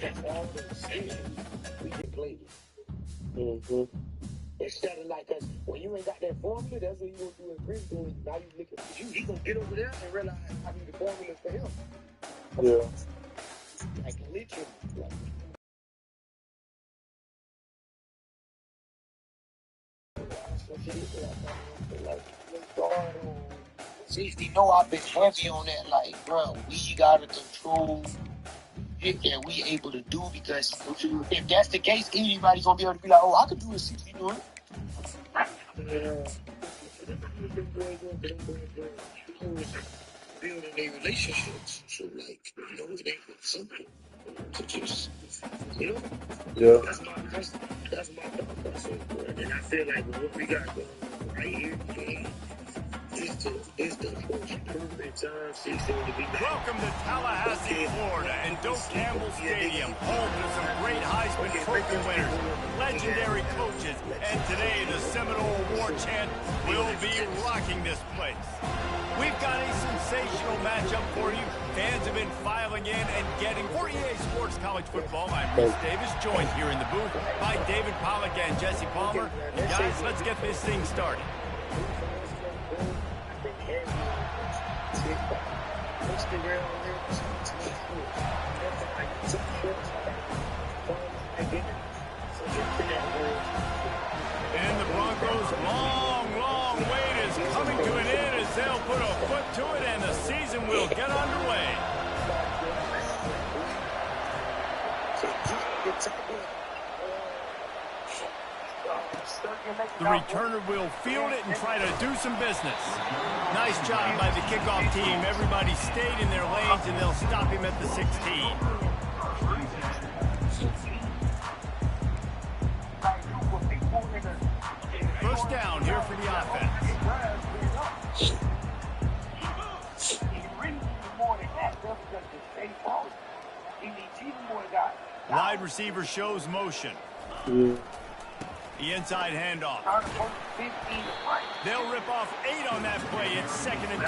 That's all the decisions we get played. Instead of like us, when you ain't got that formula, that's what you gonna do in preschool. Now you looking for you. He gonna get over there and realize I need the formulas for him. Yeah. Like literally. Safety, know I've been heavy on that. Like, bro, we gotta control it that we able to do, because if that's the case, anybody's gonna be able to be like, oh, I could do a 60 doing it. Building their relationships. So, like, you know, it ain't simple to just, you know? Yeah. That's my thought process, bro. And I feel like what we got going on right here, it's the most improvement time season to be back. Welcome to Tallahassee, Florida, and Doak Campbell Stadium, home to some great Heisman Trophy winners, legendary coaches, and today the Seminole Award chant will be rocking this place. We've got a sensational matchup for you. Fans have been filing in and getting for EA Sports College Football. I'm Rhys Davis, joined here in the booth by David Pollack and Jesse Palmer. And guys, let's get this thing started. And the Broncos' long wait is coming to an end as they'll put a foot to it and the season will get underway. The returner will field it and try to do some business. Nice job by the kickoff team. Everybody stayed in their lanes and they'll stop him at the 16. First down here for the offense. Wide receiver shows motion. The inside handoff. They'll rip off 8 on that play. It's 2nd and 2.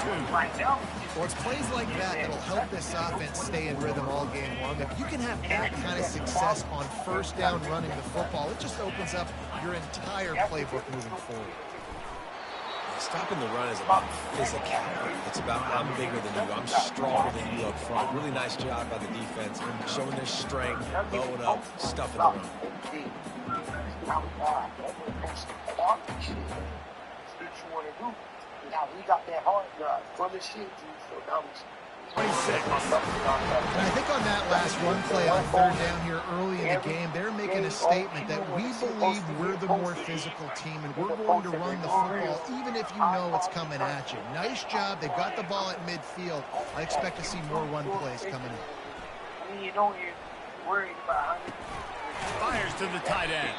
Well, it's plays like that that'll help this offense stay in rhythm all game long. If you can have that kind of success on first down running the football, it just opens up your entire playbook moving forward. Stopping the run is about physicality. It's about I'm bigger than you, I'm stronger than you up front. Really nice job by the defense, showing their strength, blowing up, stuffing the run. Now we got that hard drive for the shit, so now we 26. And I think on that last run play on third down here early in the game, they're making a statement that we believe we're the more physical team and we're going to run the football even if you know it's coming at you. Nice job. They got the ball at midfield. I expect to see more run plays coming in. I mean, you know you're worried about Fires to the tight end.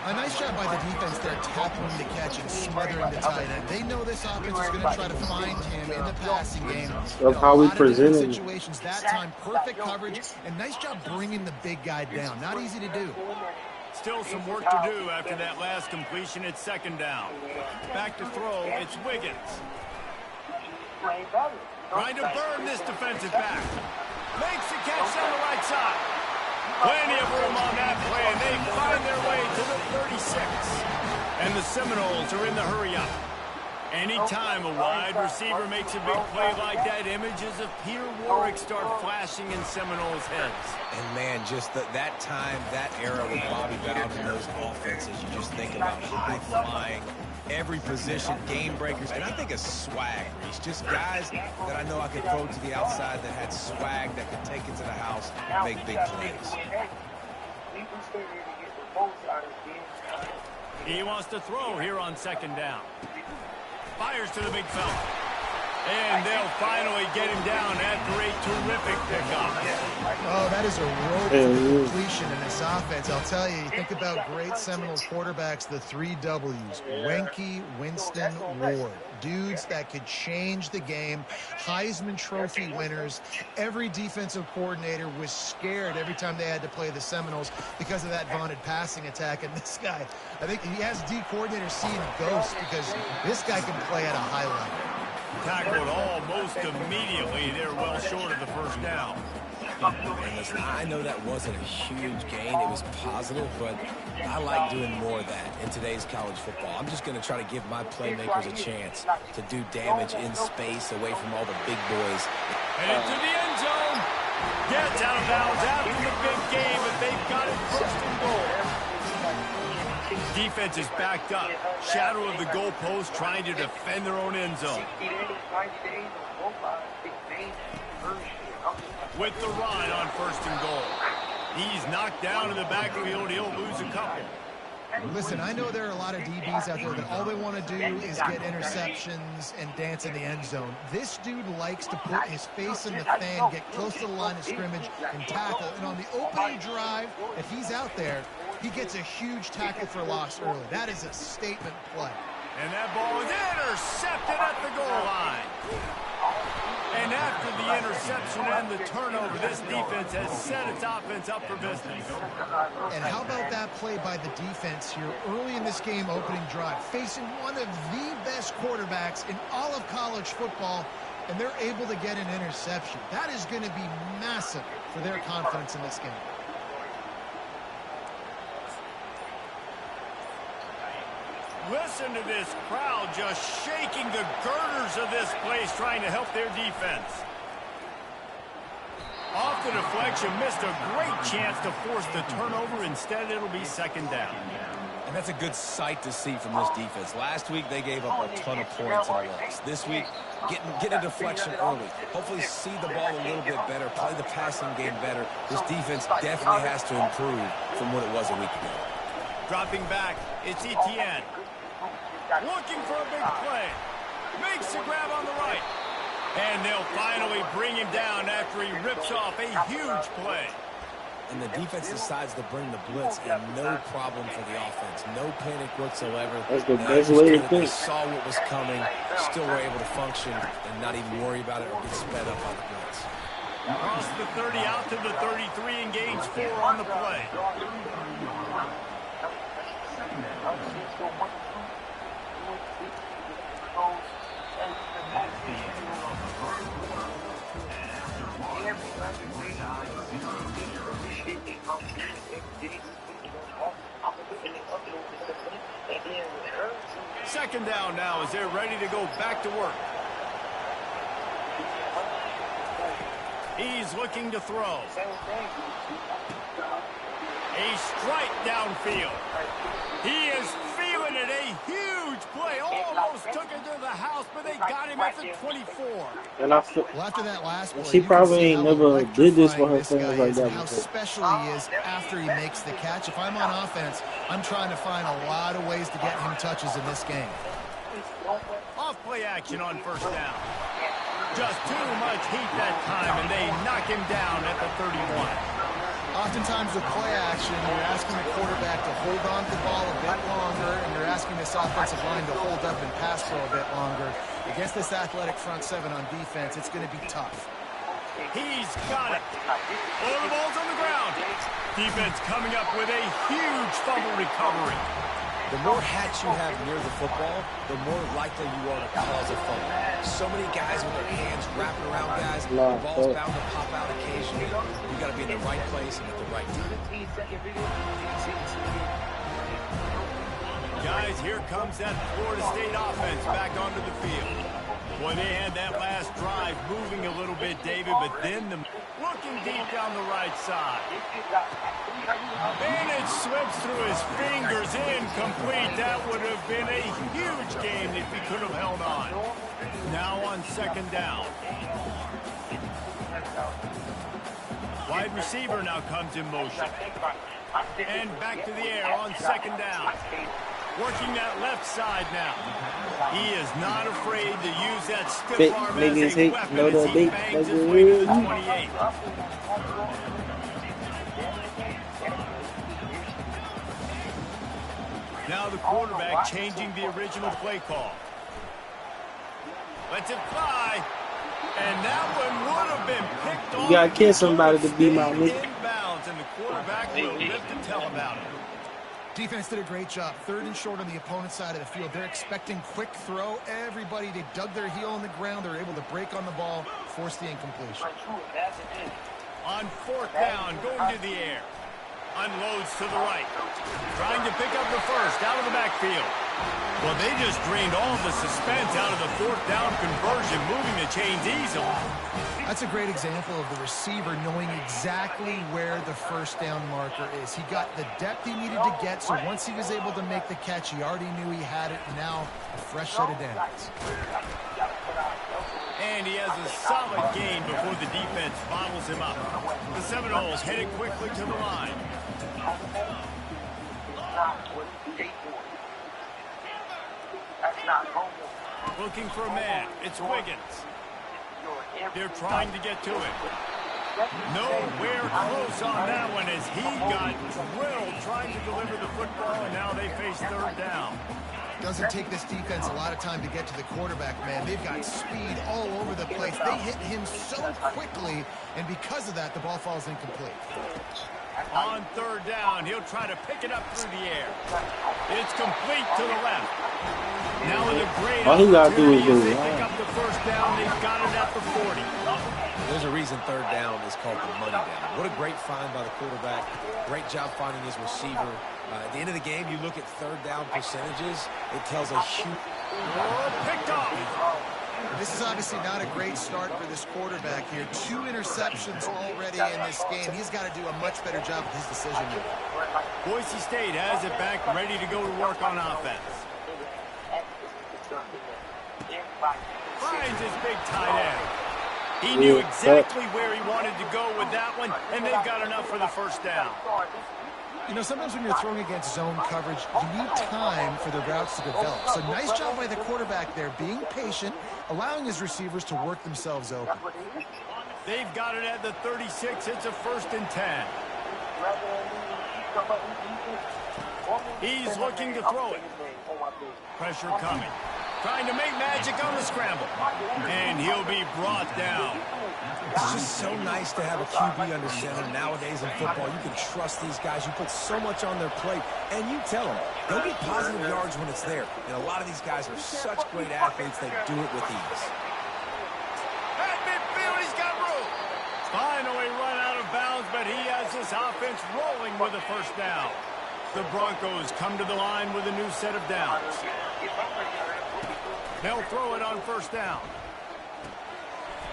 A nice job by the defense there, tackling the catch and smothering the tight end. They know this offense is going to try to find him in the passing game. That's how we present him. Situations that time, perfect coverage, and nice job bringing the big guy down. Not easy to do. Still some work to do after that last completion. It's 2nd down. Back to throw. It's Wiggins. Trying to burn this defensive back. Makes the catch on the right side. Plenty of room on that play, and they find their way to the 36. And the Seminoles are in the hurry-up. Anytime a wide receiver makes a big play like that, images of Peter Warrick start flashing in Seminoles' heads. And, man, just that time, that era with Bobby Bowden and those offenses, you just think about high-flying, every position, game breakers, and I think of swag, Rhys. Just guys that I know I could throw to the outside that had swag that could take it to the house and make big plays. He wants to throw here on 2nd down. Fires to the big fella. And they'll finally get him down after a terrific pickup. Oh, that is a rope completion in this offense. I'll tell you, you think about great Seminoles quarterbacks, the 3 W's. Wenke, Winston, Ward. Dudes that could change the game. Heisman Trophy winners. Every defensive coordinator was scared every time they had to play the Seminoles because of that vaunted passing attack. And this guy, I think he has D coordinators seeing ghosts because this guy can play at a high level. Tackled almost immediately. They're well short of the first down. And listen, I know that wasn't a huge gain. It was positive, but I like doing more of that in today's college football. I'm just going to try to give my playmakers a chance to do damage in space away from all the big boys. And into the end zone. Gets out of bounds after the big game, but they've got it first and goal. Defense is backed up. Shadow of the goalpost trying to defend their own end zone. With the run on first and goal. He's knocked down in the backfield. He'll lose a couple. Listen, I know there are a lot of DBs out there that all they want to do is get interceptions and dance in the end zone. This dude likes to put his face in the fan, get close to the line of scrimmage, and tackle. And on the opening drive, if he's out there, he gets a huge tackle for loss early. That is a statement play. And that ball is intercepted at the goal line. And after the interception and the turnover, this defense has set its offense up for business. And how about that play by the defense here early in this game opening drive, facing one of the best quarterbacks in all of college football, and they're able to get an interception. That is going to be massive for their confidence in this game. Listen to this crowd just shaking the girders of this place, trying to help their defense. Off the deflection, missed a great chance to force the turnover. Instead, it'll be second down. And that's a good sight to see from this defense. Last week, they gave up a ton of points in a loss. This week, get a deflection early. Hopefully see the ball a little bit better, play the passing game better. This defense definitely has to improve from what it was a week ago. Dropping back, it's Etienne. Looking for a big play. Makes the grab on the right. And they'll finally bring him down after he rips off a huge play. And the defense decides to bring the blitz, and no problem for the offense. No panic whatsoever. That's the best way to think. They saw what was coming, still were able to function and not even worry about it or get sped up on the blitz. Across the 30 out to the 33 and gains 4 on the play. Second down now as they're ready to go back to work. He's looking to throw. A strike downfield. He is feeling it. A huge play. Almost took it to the house, but they got him at the 24. And I feel, Well, after that last play, she probably ain't never did this for her fans like that how before. special he is after he makes the catch. If I'm on offense, I'm trying to find a lot of ways to get him touches in this game. Off play action on first down. Just too much heat that time, and they knock him down at the 31. Oftentimes with play action, you're asking the quarterback to hold on to the ball a bit longer, and you're asking this offensive line to hold up and pass for a bit longer. Against this athletic front seven on defense, it's going to be tough. He's got it. Oh, the ball's on the ground. Defense coming up with a huge fumble recovery. The more hats you have near the football, the more likely you are to cause a fumble. So many guys with their hands wrapping around guys, the ball's bound to pop out occasionally. You got to be in the right place and at the right time. Guys, here comes that Florida State offense back onto the field. Boy, they had that last drive moving a little bit, David, but then looking deep down the right side. And it slips through his fingers, incomplete. That would have been a huge game if he could have held on. Now on second down. Wide receiver now comes in motion. And back to the air on second down. Working that left side now. He is not afraid to use that stiff arm as a weapon as he bangs his way to the 28. Now the quarterback changing the original play call. Lets it fly. And that one would have been picked off. You gotta kill somebody to be my nigga. Inbounds, and the quarterback will live to tell about it. Defense did a great job. 3rd and short on the opponent's side of the field. They're expecting quick throw. Everybody, they dug their heel on the ground. They're able to break on the ball, force the incompletion. On 4th down, going to the air. Unloads to the right. Trying to pick up the first out of the backfield. Well, they just drained all the suspense out of the 4th down conversion, moving the chains easily. That's a great example of the receiver knowing exactly where the first down marker is. He got the depth he needed to get, so once he was able to make the catch, he already knew he had it. Now, a fresh set of downs. And he has a solid gain before the defense bottles him up. The Seminoles headed quickly to the line. Looking for a man. It's Wiggins. They're trying to get to it. Nowhere close on that one as he got drilled trying to deliver the football, and now they face 3rd down. Doesn't take this defense a lot of time to get to the quarterback, man. They've got speed all over the place. They hit him so quickly, and because of that, the ball falls incomplete. On 3rd down, he'll try to pick it up through the air. It's complete to the left. Now with a great all he gotta do is opportunity as they go pick up the first down, they've got it at the 40. There's a reason 3rd down is called the money down. What a great find by the quarterback. Great job finding his receiver. At the end of the game, you look at 3rd down percentages, it tells a huge... Picked off. This is obviously not a great start for this quarterback here. 2 interceptions already in this game. He's got to do a much better job with his decision making. Boise State has it back, ready to go to work on offense. Finds his big tight end. He knew exactly where he wanted to go with that one, and they've got enough for the first down. You know, sometimes when you're throwing against zone coverage, you need time for the routes to develop. So nice job by the quarterback there, being patient, allowing his receivers to work themselves open. They've got it at the 36. It's a 1st and 10. He's looking to throw it. Pressure coming. Trying to make magic on the scramble. And he'll be brought down. It's just so nice to have a QB under center. Nowadays in football, you can trust these guys. You put so much on their plate, and you tell them they'll get positive yards when it's there. And a lot of these guys are such great athletes, they do it with ease. At midfield, he's got room. Finally run out of bounds, but he has this offense rolling with a first down. The Broncos come to the line with a new set of downs. They'll throw it on 1st down.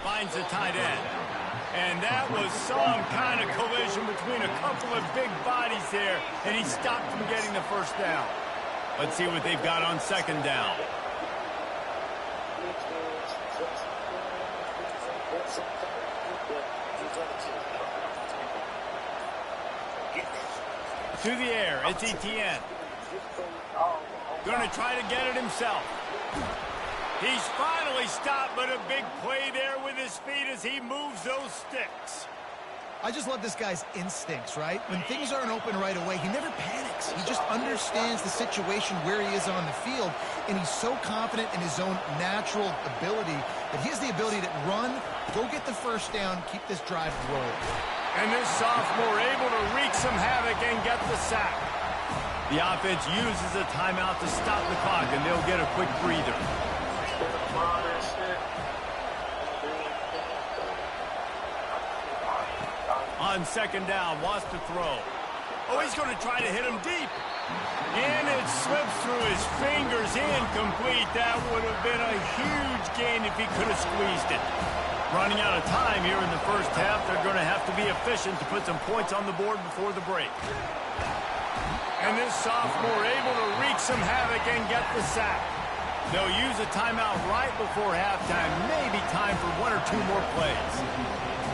Finds the tight end. And that was some kind of collision between a couple of big bodies there, and he stopped from getting the first down. Let's see what they've got on 2nd down. To the air, it's Etienne. Going to try to get it himself. He's finally stopped, but a big play there with his feet as he moves those sticks. I just love this guy's instincts, right? When things aren't open right away, he never panics. He just understands the situation where he is on the field, and he's so confident in his own natural ability that he has the ability to run, go get the first down, keep this drive rolling. And this sophomore able to wreak some havoc and get the sack. The offense uses a timeout to stop the clock, and they'll get a quick breather. On 2nd down, wants to throw. Oh, he's going to try to hit him deep. And it slips through his fingers, incomplete. That would have been a huge gain if he could have squeezed it. Running out of time here in the first half, they're going to have to be efficient to put some points on the board before the break. And this sophomore able to wreak some havoc and get the sack. They'll use a timeout right before halftime. Maybe time for 1 or 2 more plays.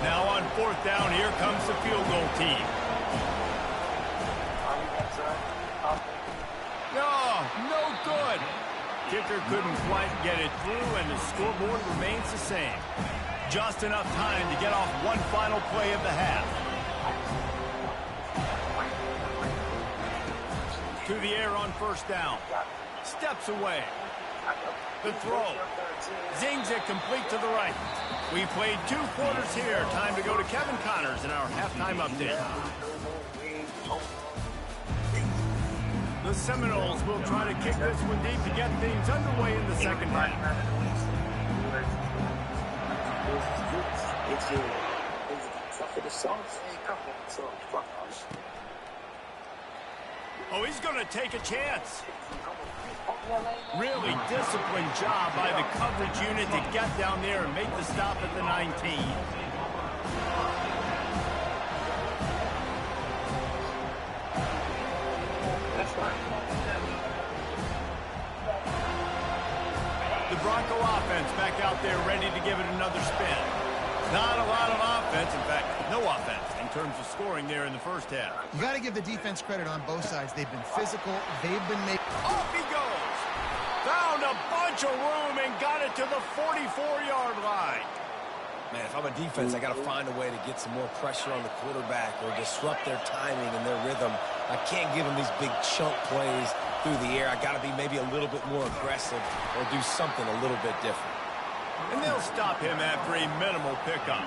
Now on 4th down, here comes the field goal team. No good. Kicker couldn't quite get it through, and the scoreboard remains the same. Just enough time to get off one final play of the half. To the air on 1st down. Steps away. The throw. Zings it complete to the right. We played 2 quarters here. Time to go to Kevin Connors in our halftime update. The Seminoles will try to kick this one deep to get things underway in the second half. Oh, he's going to take a chance. Really disciplined job by the coverage unit to get down there and make the stop at the 19. The Bronco offense back out there ready to give it another spin. Not a lot of offense, in fact, no offense in terms of scoring there in the first half. You got to give the defense credit on both sides. They've been physical. They've been making... Off he goes. Found a bunch of room and got it to the 44-yard line. Man, if I'm a defense, I got to find a way to get some more pressure on the quarterback or disrupt their timing and their rhythm. I can't give them these big chunk plays through the air. I got to be maybe a little bit more aggressive or do something a little bit different. And they'll stop him after a minimal pickup.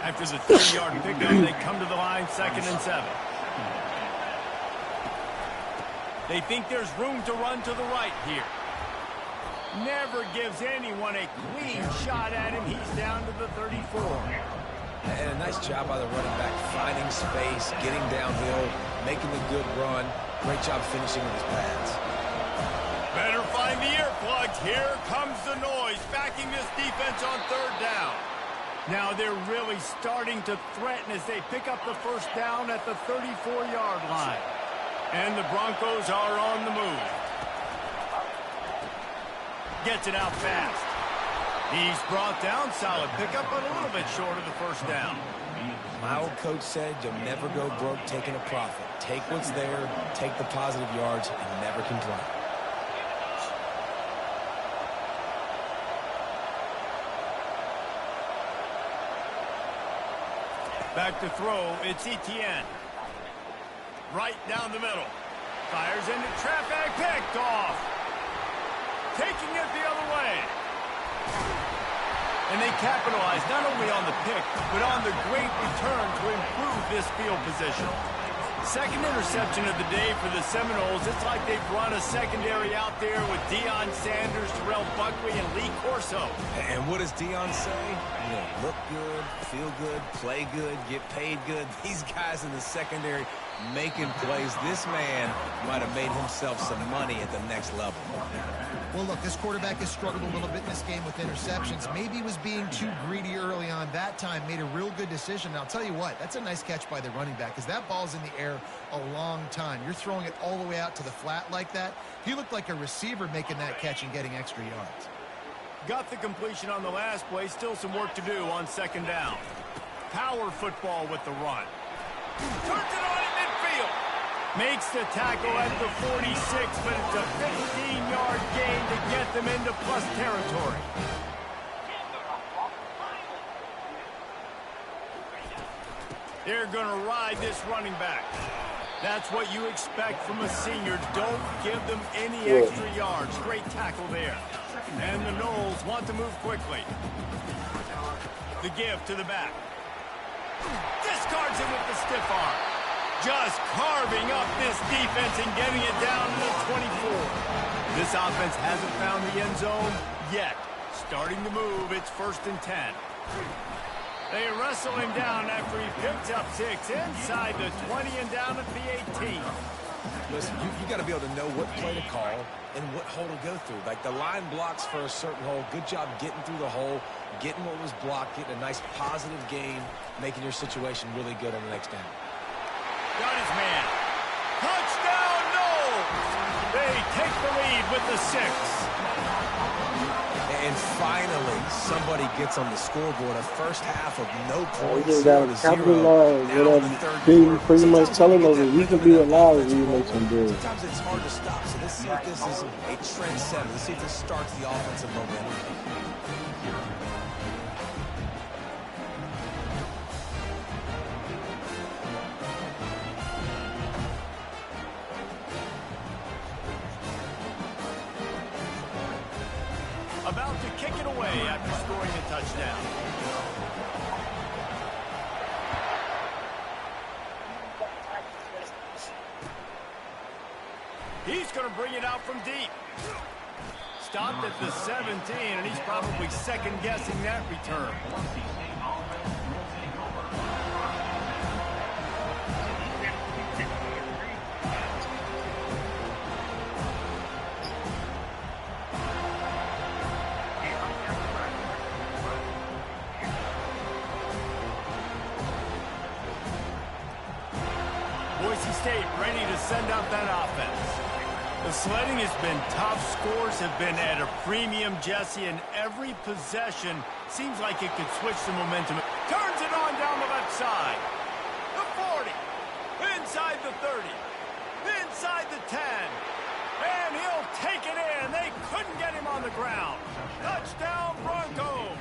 After the 3-yard pickup, they come to the line, 2nd and 7. They think there's room to run to the right here. Never gives anyone a clean shot at him. He's down to the 34. And a nice job by the running back, finding space, getting downhill, making a good run. Great job finishing with his pads. Better find the earplugs. Here comes the noise, backing this defense on 3rd down. Now they're really starting to threaten as they pick up the first down at the 34-yard line. And the Broncos are on the move. Gets it out fast. He's brought down, solid pickup, but a little bit short of the first down. My old coach said you'll never go broke taking a profit. Take what's there, take the positive yards, and never complain. Back to throw, it's Etienne. Right down the middle. Fires into traffic, picked off. Taking it the other way. And they capitalize not only on the pick, but on the great return to improve this field position. 2nd interception of the day for the Seminoles. It's like they've run a secondary out there with Deion Sanders, Terrell Buckley, and Lee Corso. And what does Deion say? You know, look good, feel good, play good, get paid good. These guys in the secondary making plays. This man might have made himself some money at the next level. Well, look, this quarterback has struggled a little bit in this game with interceptions. Maybe he was being too greedy early on. That time made a real good decision. And I'll tell you what, that's a nice catch by the running back because that ball's in the air a long time. You're throwing it all the way out to the flat like that. He looked like a receiver making that catch and getting extra yards. Got the completion on the last play. Still some work to do on 2nd down. Power football with the run. Turns it on in midfield. Makes the tackle at the 46, but it's a 15-yard gain to get them into plus territory. They're going to ride this running back. That's what you expect from a senior. Don't give them any extra yards. Great tackle there. And the Noles want to move quickly. The give to the back. Discards it with the stiff arm. Just carving up this defense and getting it down to the 24. This offense hasn't found the end zone yet. Starting to move, it's 1st and 10. They wrestle him down after he picks up 6 inside the 20 and down at the 18. Listen, you got to be able to know what play to call and what hole to go through. Like the line blocks for a certain hole. Good job getting through the hole, getting what was blocked, getting a nice positive gain, making your situation really good on the next down. Got his man. Touchdown, Noles! They take the lead with the 6. And finally, somebody gets on the scoreboard. A first half of no We points, just 0 got to to 0. capitalize. Now in the Whatever. third They quarter. pretty much Sometimes telling us it that we makes can it be look alive like if we make some good. Sometimes it's hard to stop. So let's see if this is a trend setter. Let's see if this starts the offensive momentum. About to kick it away after scoring a touchdown. He's going to bring it out from deep. Stopped at the 17, and he's probably second-guessing that return. Boise State ready to send out that offense. The sledding has been tough. Scores have been at a premium, Jesse, and every possession seems like it could switch the momentum. Turns it on down the left side. The 40. Inside the 30. Inside the 10. And he'll take it in. They couldn't get him on the ground. Touchdown, Broncos.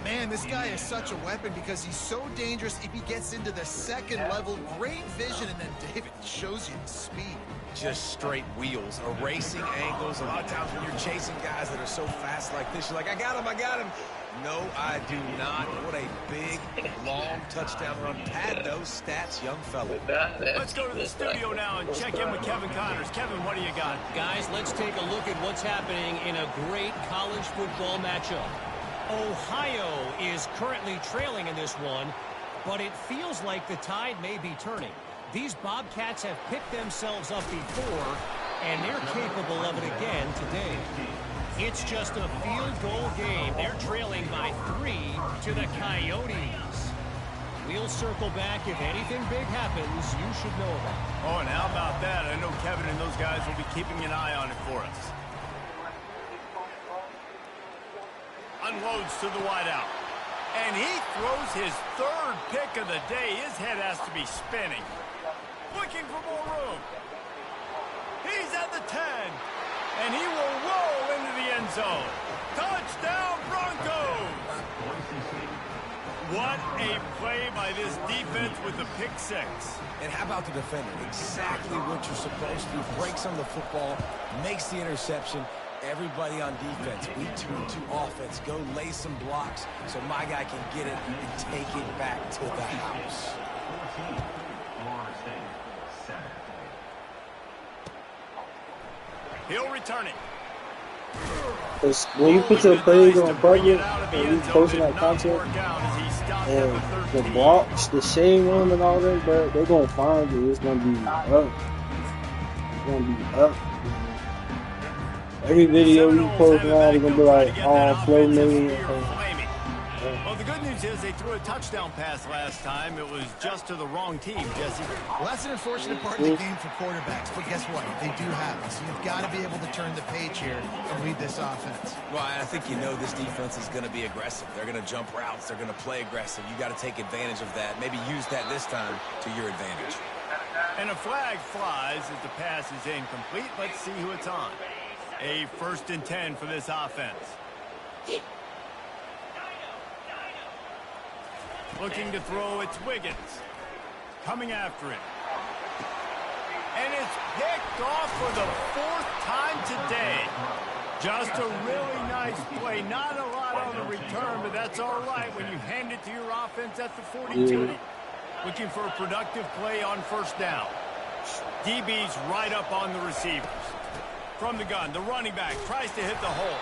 Man, this guy is such a weapon because he's so dangerous if he gets into the second level. Great vision, and then David shows you the speed. Just straight wheels, erasing angles. A lot of times when you're chasing guys that are so fast like this, you're like, I got him. No, I do not. What a big, long touchdown run. Pad those stats, young fella. Let's go to the studio now and check in with Kevin Connors. Kevin, what do you got? Guys, let's take a look at what's happening in a great college football matchup. Ohio is currently trailing in this one, but it feels like the tide may be turning. These Bobcats have picked themselves up before, and they're capable of it again today. It's just a field goal game. They're trailing by 3 to the Coyotes. We'll circle back. If anything big happens, you should know about it. Oh, and how about that? I know Kevin and those guys will be keeping an eye on it for us. Unloads to the wideout. And he throws his third pick of the day. His head has to be spinning. Looking for more room. He's at the 10. And he will roll into the end zone. Touchdown, Broncos! What a play by this defense with the pick six. And how about the defender? Exactly what you're supposed to do. Breaks on the football, makes the interception. Everybody on defense, we turn to offense. Go lay some blocks so my guy can get it and take it back to the house. He'll return it. When you put your plays on budget and you posting that content and the blocks, the shame room and all that, bro, they're going to find you. It's going to be up. It's going to be up. Every video you post around is going to be like, oh, flow million. Well, the good news is they threw a touchdown pass last time. It was just to the wrong team, Jesse. Well, that's an unfortunate part of the game for quarterbacks, but guess what? They do have it. So you've got to be able to turn the page here and lead this offense. Well, I think you know this defense is going to be aggressive. They're going to jump routes. They're going to play aggressive. You got to take advantage of that. Maybe use that this time to your advantage. And a flag flies as the pass is incomplete. Let's see who it's on. A 1st and 10 for this offense. Looking to throw, it's Wiggins. Coming after it. And it's picked off for the 4th time today. Just a really nice play. Not a lot on the return, but that's all right when you hand it to your offense at the 42. Yeah. Looking for a productive play on 1st down. DB's right up on the receivers. From the gun, the running back tries to hit the hole.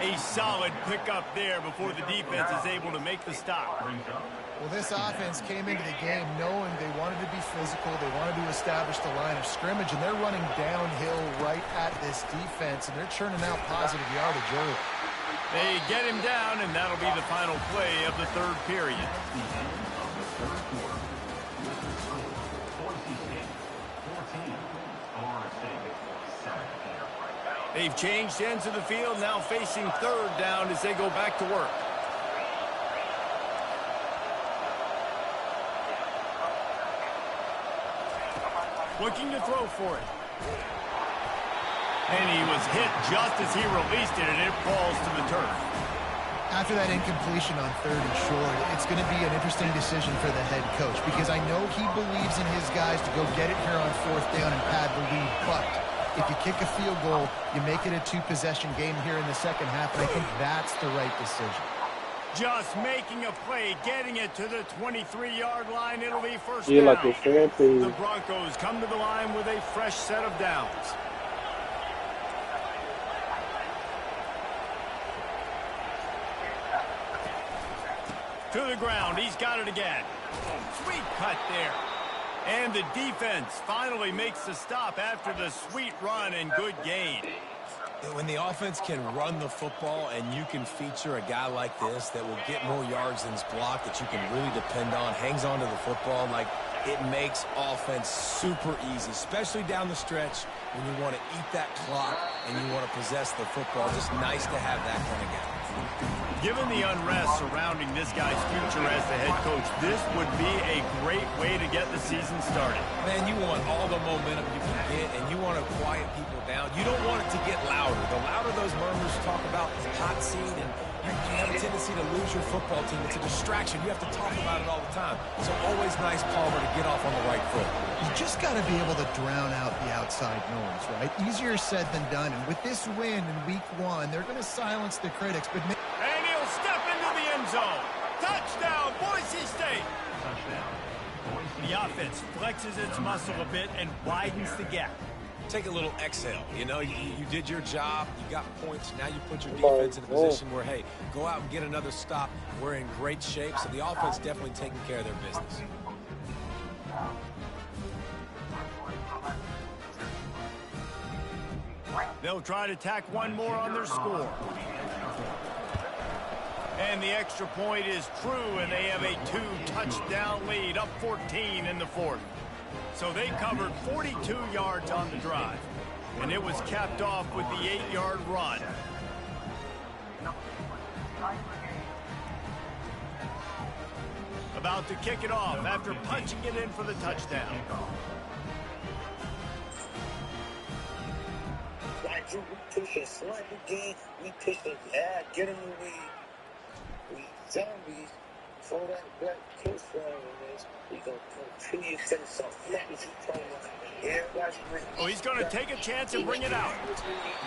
A solid pickup there before the defense is able to make the stop. Well, this offense came into the game knowing they wanted to be physical. They wanted to establish the line of scrimmage, and they're running downhill right at this defense, and they're churning out positive yardage early. They get him down, and that'll be the final play of the 3rd period. They've changed ends of the field, now facing 3rd down as they go back to work. Looking to throw for it. And he was hit just as he released it, and it falls to the turf. After that incompletion on 3rd and short, it's going to be an interesting decision for the head coach because I know he believes in his guys to go get it here on 4th down and pad the lead, but if you kick a field goal, you make it a 2-possession game here in the second half, and I think that's the right decision. Just making a play, getting it to the 23-yard line. It'll be 1st Yeah, down. like a fair play. The Broncos come to the line with a fresh set of downs. To the ground. He's got it again. Sweet cut there. And the defense finally makes the stop after the sweet run and good gain. When the offense can run the football and you can feature a guy like this that will get more yards than his block, that you can really depend on, hangs on to the football, like it makes offense super easy, especially down the stretch when you want to eat that clock and you want to possess the football. Just nice to have that kind of guy. Given the unrest surrounding this guy's future as the head coach, this would be a great way to get the season started. Man, you want all the momentum you can get, and you want to quiet people down. You don't want it to get louder. The louder those murmurs talk about the hot seat, and you have a tendency to lose your football team. It's a distraction. You have to talk about it all the time. So always nice, Palmer, to get off on the right foot. You just got to be able to drown out the outside noise, right? Easier said than done. And with this win in week 1, they're going to silence the critics. But and he'll step into the end zone. Touchdown, Boise State. The offense flexes its muscle a bit and widens the gap. Take a little exhale. You know, you did your job. You got points. Now you put your defense in a position where, hey, go out and get another stop. We're in great shape. So the offense definitely taking care of their business. They'll try to tack one more on their score. And the extra point is true, and they have a 2-touchdown lead, up 14 in the fourth. So they covered 42 yards on the drive, and it was capped off with the 8-yard run. About to kick it off after punching it in for the touchdown. We push a slant again. We push the get him away. We zombies. For that black coach is we gonna continue to set some flat as he told us. Oh, he's going to take a chance and bring it out.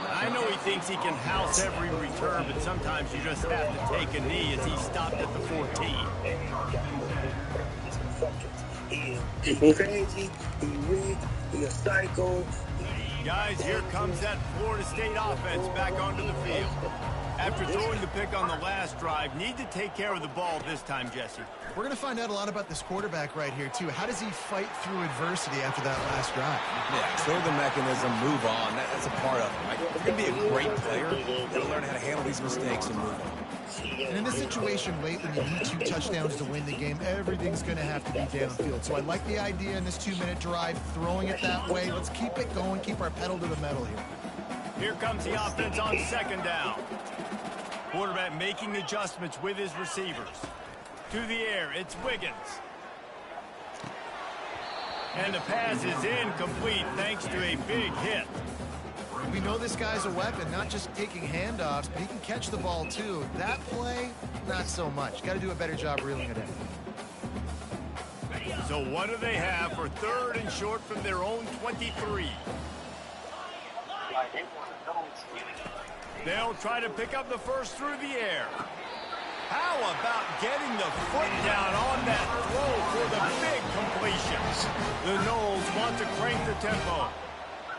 I know he thinks he can house every return, but sometimes you just have to take a knee as he stopped at the 14. He's crazy, he's weak, he's a psycho. Guys, here comes that Florida State offense back onto the field. After throwing the pick on the last drive, need to take care of the ball this time, Jesse. We're going to find out a lot about this quarterback right here, too. How does he fight through adversity after that last drive? Yeah, throw the mechanism, move on. That's a part of it. Right? If you're going to be a great player, you've got to learn how to handle these mistakes and move on. And in this situation late, when you need 2 touchdowns to win the game, everything's going to have to be downfield. So I like the idea in this 2-minute drive, throwing it that way. Let's keep it going, keep our pedal to the metal here. Here comes the offense on second down. Quarterback making adjustments with his receivers. To the air, it's Wiggins. And the pass is incomplete thanks to a big hit. We know this guy's a weapon, not just taking handoffs, but he can catch the ball too. That play, not so much. Got to do a better job reeling it in. So what do they have for 3rd and short from their own 23? They'll try to pick up the first through the air. How about getting the foot down on that throw for the big completions? The Noles want to crank the tempo.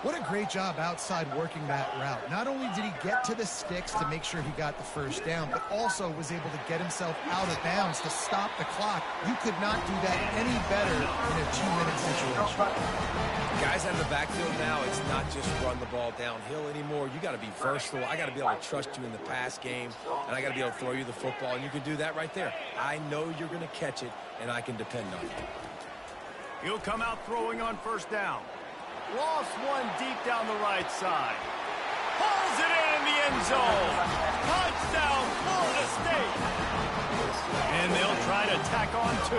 What a great job outside working that route. Not only did he get to the sticks to make sure he got the first down, but also was able to get himself out of bounds to stop the clock. You could not do that any better in a 2-minute situation. Guys out of the backfield now, it's not just run the ball downhill anymore. You got to be versatile. I got to be able to trust you in the pass game, and I got to be able to throw you the football, and you can do that right there. I know you're going to catch it, and I can depend on you. He'll come out throwing on first down. Lost one deep down the right side. Pulls it in the end zone. Touchdown, Florida State. And they'll try to tack on 2.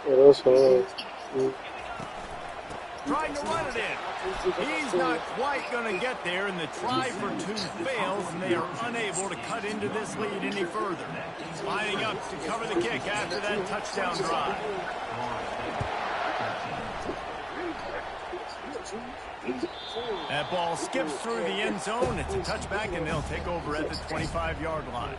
Yeah, that's hard. Trying to run it in. He's not quite going to get there, and the try for 2 fails, and they are unable to cut into this lead any further. Lining up to cover the kick after that touchdown drive. That ball skips through the end zone. It's a touchback, and they'll take over at the 25-yard line.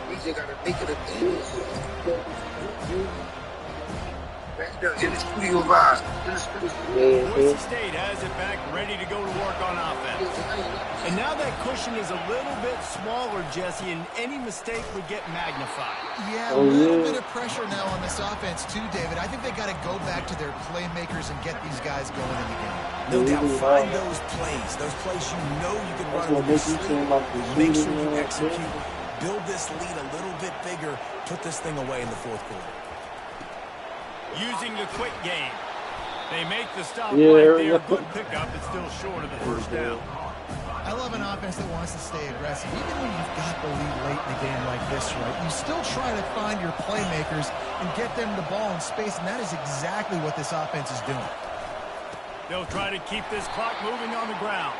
We just gotta make it a thing. In the studio vibe. Boise State has it back, ready to go to work on offense. And now that cushion is a little bit smaller, Jesse, and any mistake would get magnified. Yeah, a little bit of pressure now on this offense too, David. I think they got to go back to their playmakers and get these guys going in the game. No doubt, find those plays you know you can run with your sleep. Make sure you execute. Build this lead a little bit bigger. Put this thing away in the fourth quarter. Using the quick game. They make the stop right there. Good pickup. It's still short of the first down. I love an offense that wants to stay aggressive. Even when you've got the lead late in the game like this, right, you still try to find your playmakers and get them the ball in space, and that is exactly what this offense is doing. They'll try to keep this clock moving on the ground.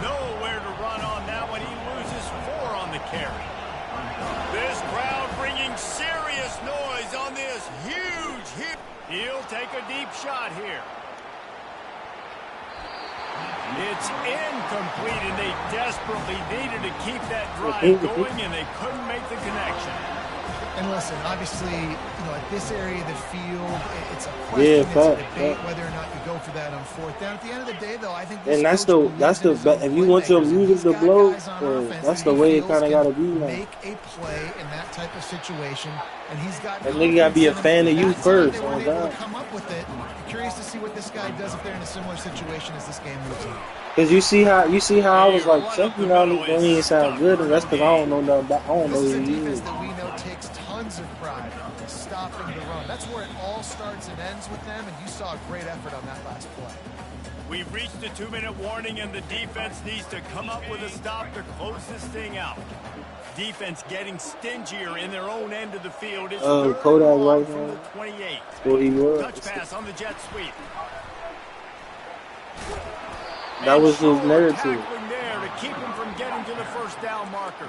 Nowhere to run on that one. He loses 4 on the carry. This crowd bringing serious noise on this huge hit. He'll take a deep shot here. It's incomplete, and they desperately needed to keep that drive going, and they couldn't make the connection. And listen, obviously, at this area of the field, it's a question, it's a debate whether or not you go for that on fourth down. At the end of the day, though, I think this that's the if you want your music to blow, that's the way it kind of got to be now. Make a play in that type of situation, and he's got. That nigga got to be a fan of you first. They were able to come up with it. I'm curious to see what this guy does if they're in a similar situation as this game moves on. Cause you see how I was like checking out it don't even sound good, and that's because I don't know nothing about. I don't know who he is. This is a defense is. that we know takes tons of pride in stopping the run. That's where it all starts and ends with them, and you saw a great effort on that last play. We've reached the 2-minute warning, and the defense needs to come up with a stop to close this thing out. Defense getting stingier in their own end of the field. It's Kodak right from now. the 28. What he was. Touch pass on the jet sweep. That was his narrative. There to keep him from getting to the first down marker.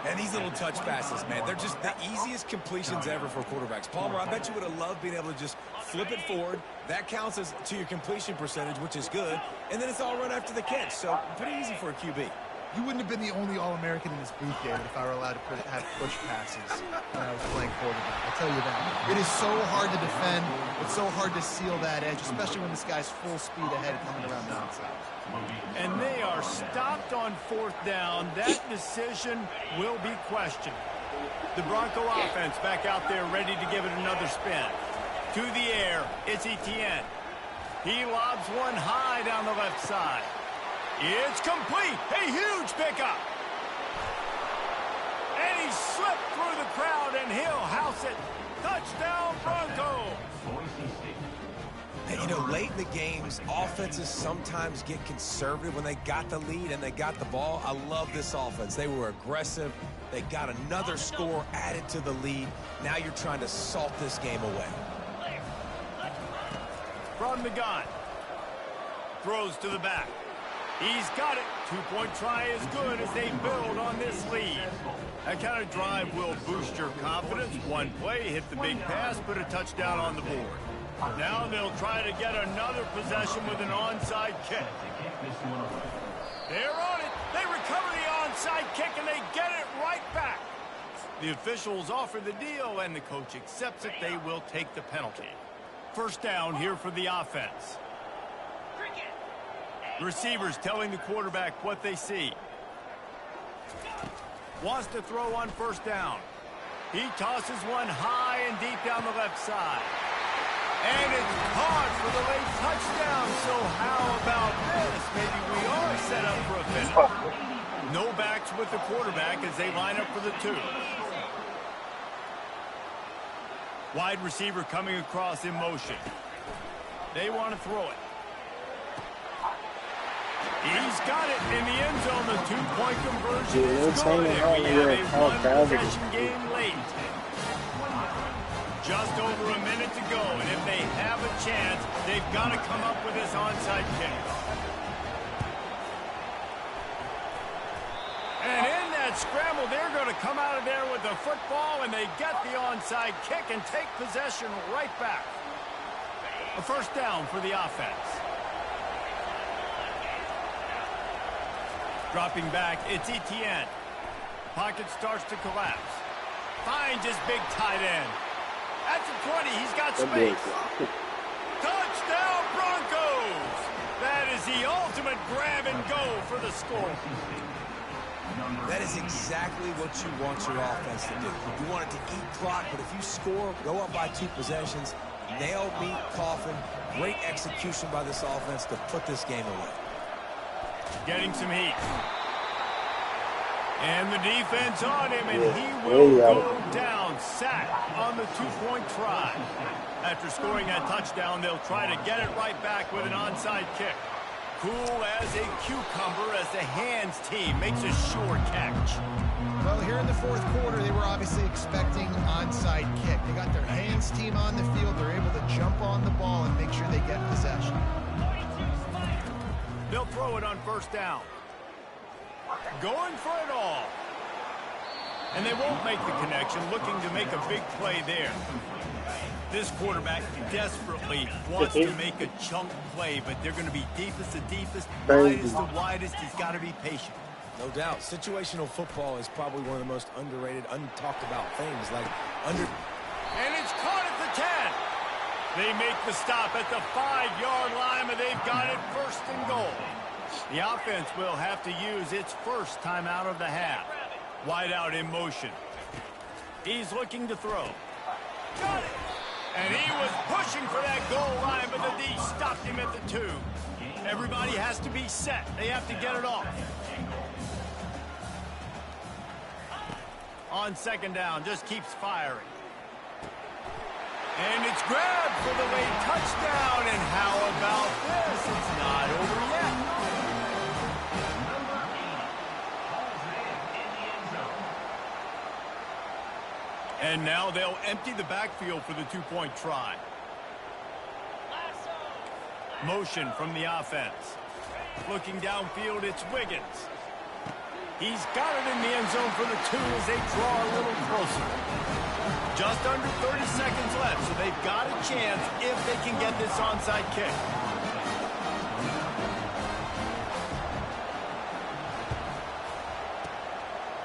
And these little touch passes, man, they're just the easiest completions ever for quarterbacks. Palmer, I bet you would have loved being able to just flip it forward. That counts as to your completion percentage, which is good. And then it's all run after the catch. So pretty easy for a QB. You wouldn't have been the only All-American in this booth, David, if I were allowed to have push passes when I was playing quarterback. I'll tell you that. It is so hard to defend. It's so hard to seal that edge, especially when this guy's full speed ahead coming around the outside. And they are stopped on fourth down. That decision will be questioned. The Bronco offense back out there ready to give it another spin. To the air, it's Etienne. He lobs one high down the left side. It's complete. A huge pickup. And he slipped through the crowd, and he'll house it. Touchdown, Broncos. And, late in the games, offenses sometimes get conservative when they got the lead and they got the ball. I love this offense. They were aggressive. They got another score added to the lead. Now you're trying to salt this game away. From the gun. Throws to the back. He's got it. 2-point try is good as they build on this lead. That kind of drive will boost your confidence. One play, hit the big pass, put a touchdown on the board. Now they'll try to get another possession with an onside kick. They're on it. They recover the onside kick, and they get it right back. The officials offer the deal, and the coach accepts it. They will take the penalty. First down here for the offense. Receivers telling the quarterback what they see. Wants to throw on first down. He tosses one high and deep down the left side. And it's caught for the late touchdown. So how about this? Maybe we are set up for a finish. No backs with the quarterback as they line up for the 2. Wide receiver coming across in motion. They want to throw it. He's got it in the end zone. The 2-point conversion is good. And we have a one-possession game late. Just over a minute to go. And if they have a chance, they've got to come up with this onside kick. And in that scramble, they're going to come out of there with the football, and they get the onside kick and take possession right back. A first down for the offense. Dropping back, it's Etienne. Pocket starts to collapse. Finds his big tight end. At the 20, he's got space. Touchdown, Broncos! That is the ultimate grab-and-go go for the score. That is exactly what you want your offense to do. You want it to eat clock, but if you score, go up by 2 possessions, nail, meet, coffin. Great execution by this offense to put this game away. Getting some heat. And the defense on him, and he will go down, sacked on the 2-point try. After scoring that touchdown, they'll try to get it right back with an onside kick. Cool as a cucumber as the hands team makes a sure catch. Well, here in the fourth quarter, they were obviously expecting onside kick. They got their hands team on the field. They're able to jump on the ball and make sure they get possession. They'll throw it on first down. Going for it all. And they won't make the connection, looking to make a big play there. This quarterback desperately wants to make a chunk play, but they're going to be deepest to deepest, widest to widest. He's got to be patient. No doubt. Situational football is probably one of the most underrated, untalked about things. And it's caught at the 10. They make the stop at the 5-yard line, but they've got it first and goal. The offense will have to use its first timeout of the half. Wide out in motion. He's looking to throw. Got it. And he was pushing for that goal line, but the D stopped him at the 2. Everybody has to be set. They have to get it off. On second down, just keeps firing. And it's grabbed for the late touchdown. And how about this? It's not over yet. And now they'll empty the backfield for the 2-point try. Motion from the offense. Looking downfield, it's Wiggins. He's got it in the end zone for the 2 as they draw a little closer. Just under 30 seconds left, so they've got a chance if they can get this onside kick.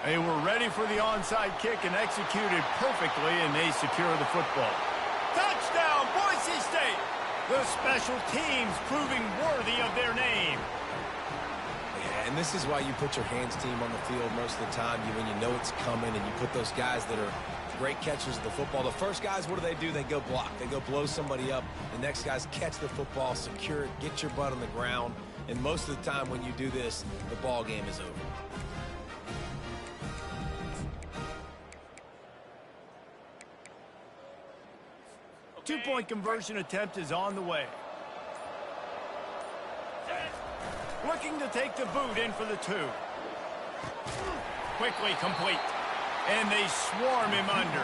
They were ready for the onside kick and executed perfectly, and they secure the football. Touchdown, Boise State! The special teams proving worthy of their name. Yeah, and this is why you put your hands team on the field most of the time. When you know it's coming, and you put those guys that are great catchers of the football. The first guys, what do? They go block. They go blow somebody up. The next guys catch the football, secure it, get your butt on the ground. And most of the time when you do this, the ball game is over. Two-point conversion attempt is on the way. Looking to take the boot in for the 2. Quickly complete. And they swarm him under.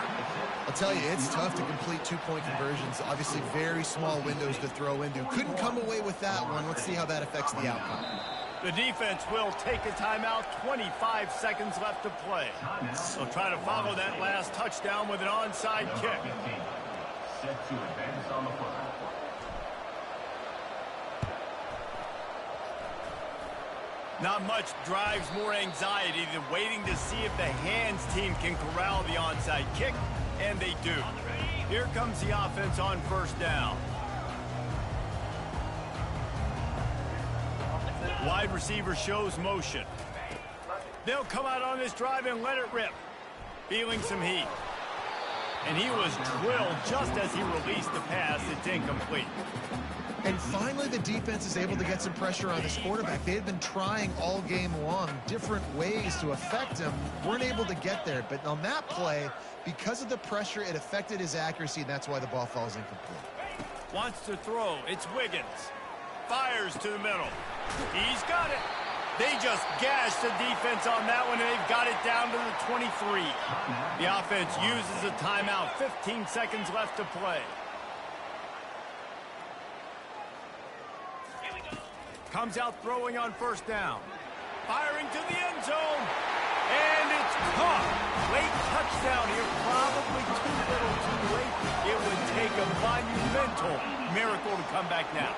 I'll tell you, it's tough to complete 2-point conversions. Obviously, very small windows to throw into. Couldn't come away with that one. Let's see how that affects the outcome. The defense will take a timeout. 25 seconds left to play. They'll try to follow that last touchdown with an onside kick. Set to advance on the foot. Not much drives more anxiety than waiting to see if the hands team can corral the onside kick, and they do. Here comes the offense on first down. Wide receiver shows motion. They'll come out on this drive and let it rip. Feeling some heat. And he was drilled just as he released the pass. It's incomplete. And finally, the defense is able to get some pressure on this quarterback. They had been trying all game long different ways to affect him. Weren't able to get there. But on that play, because of the pressure, it affected his accuracy, and that's why the ball falls incomplete. Wants to throw. It's Wiggins. Fires to the middle. He's got it. They just gashed the defense on that one, and they've got it down to the 23. The offense uses a timeout. 15 seconds left to play. Comes out throwing on first down. Firing to the end zone. And it's caught. Late touchdown here. Probably too little too late. It would take a monumental miracle to come back now.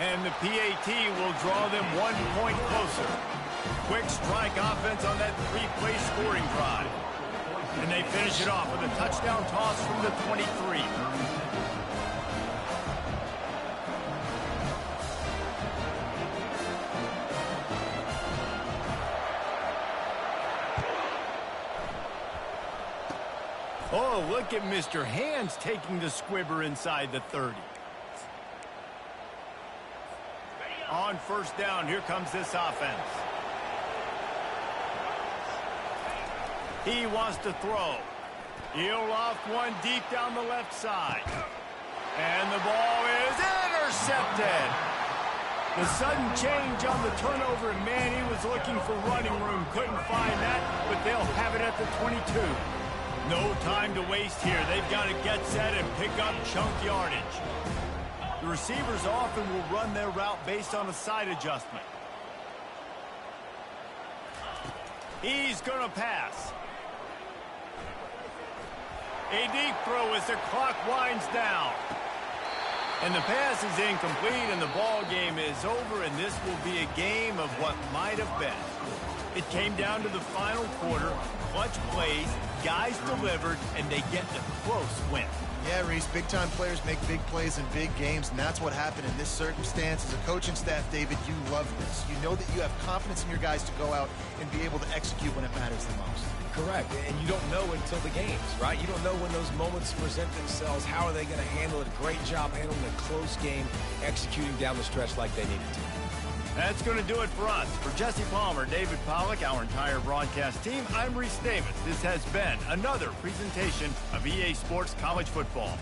And the PAT will draw them 1 point closer. Quick strike offense on that 3-play scoring drive. And they finish it off with a touchdown toss from the 23. Oh, look at Mr. Hands taking the squibber inside the 30. On first down, here comes this offense. He wants to throw. He'll loft one deep down the left side. And the ball is intercepted. The sudden change on the turnover, and man, he was looking for running room. Couldn't find that, but they'll have it at the 22. No time to waste here. They've got to get set and pick up chunk yardage. The receivers often will run their route based on a side adjustment. He's going to pass. A deep throw as the clock winds down. And the pass is incomplete, and the ball game is over, and this will be a game of what might have been. It came down to the final quarter, clutch plays, guys delivered, and they get the close win. Yeah, Reese, big-time players make big plays in big games, and that's what happened in this circumstance. As a coaching staff, David, you love this. You know that you have confidence in your guys to go out and be able to execute when it matters the most. Correct, and you don't know until the games, right? You don't know when those moments present themselves. How are they going to handle it? Great job handling a close game, executing down the stretch like they needed to. That's going to do it for us. For Jesse Palmer, David Pollack, our entire broadcast team, I'm Reese Davis. This has been another presentation of EA Sports College Football.